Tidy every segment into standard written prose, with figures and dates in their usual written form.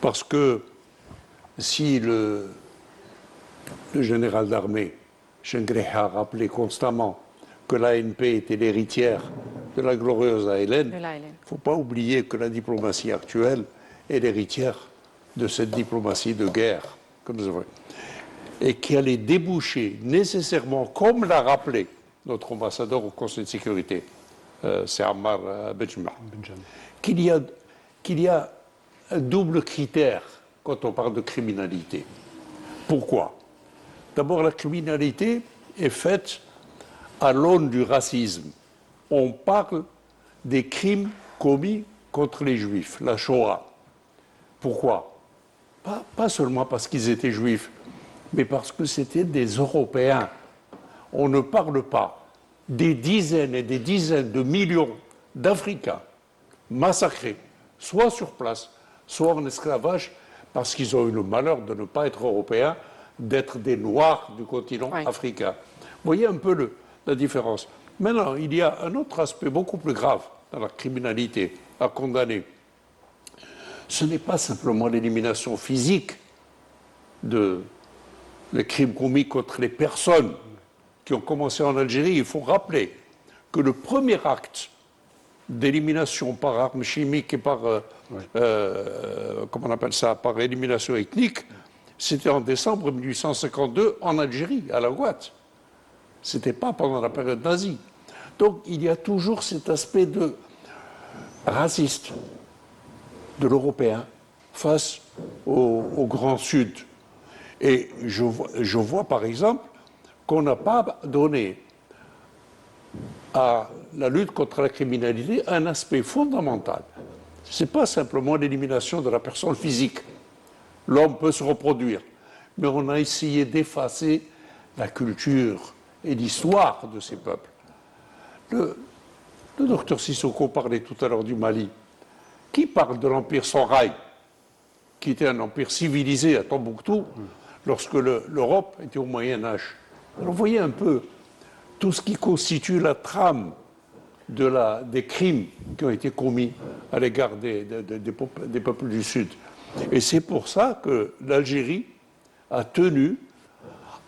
Parce que si le général d'armée, Chengreh, a rappelé constamment que l'ANP était l'héritière de la glorieuse ALN, il ne faut pas oublier que la diplomatie actuelle est l'héritière de cette diplomatie de guerre que nous avons, et qui allait déboucher nécessairement, comme l'a rappelé notre ambassadeur au Conseil de sécurité, c'est Ammar Benjamin, qu'il y a un double critère quand on parle de criminalité. Pourquoi? D'abord, la criminalité est faite à l'aune du racisme. On parle des crimes commis contre les Juifs, la Shoah. Pourquoi? Pas seulement parce qu'ils étaient juifs, mais parce que c'était des Européens. On ne parle pas des dizaines et des dizaines de millions d'Africains massacrés, soit sur place, soit en esclavage, parce qu'ils ont eu le malheur de ne pas être européens, d'être des Noirs du continent africain. Vous voyez un peu la différence. Maintenant, il y a un autre aspect beaucoup plus grave dans la criminalité à condamner. Ce n'est pas simplement l'élimination physique des crimes commis contre les personnes qui ont commencé en Algérie. Il faut rappeler que le premier acte d'élimination par armes chimiques et par, comment on appelle ça, par élimination ethnique, c'était en décembre 1852 en Algérie, à la Ouatt. Ce n'était pas pendant la période nazie. Donc il y a toujours cet aspect de raciste de l'Européen face au Grand Sud. Et je vois par exemple qu'on n'a pas donné à la lutte contre la criminalité un aspect fondamental. Ce n'est pas simplement l'élimination de la personne physique. L'homme peut se reproduire. Mais on a essayé d'effacer la culture et l'histoire de ces peuples. Le docteur Sissoko parlait tout à l'heure du Mali. Qui parle de l'empire Songhai, qui était un empire civilisé à Tombouctou, lorsque l'Europe était au Moyen-Âge? Alors, vous voyez un peu tout ce qui constitue la trame des crimes qui ont été commis à l'égard des peuples du Sud. Et c'est pour ça que l'Algérie a tenu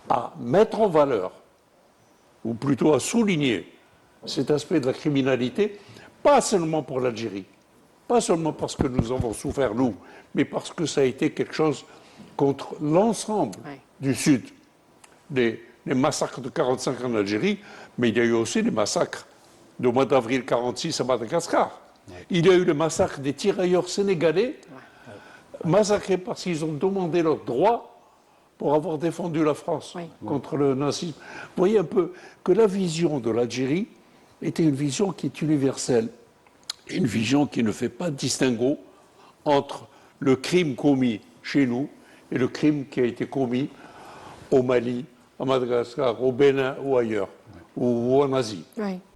à mettre en valeur, ou plutôt à souligner, cet aspect de la criminalité, pas seulement pour l'Algérie, pas seulement parce que nous avons souffert, nous, mais parce que ça a été quelque chose contre l'ensemble du Sud. Les massacres de 1945 en Algérie, mais il y a eu aussi les massacres du mois d'avril 1946 à Madagascar. Il y a eu le massacre des tirailleurs sénégalais, massacrés parce qu'ils ont demandé leurs droits pour avoir défendu la France contre le nazisme. Vous voyez un peu que la vision de l'Algérie était une vision qui est universelle, une vision qui ne fait pas de distinguo entre le crime commis chez nous et le crime qui a été commis au Mali, à Madagascar, au Bénin ou ailleurs, ou en Asie.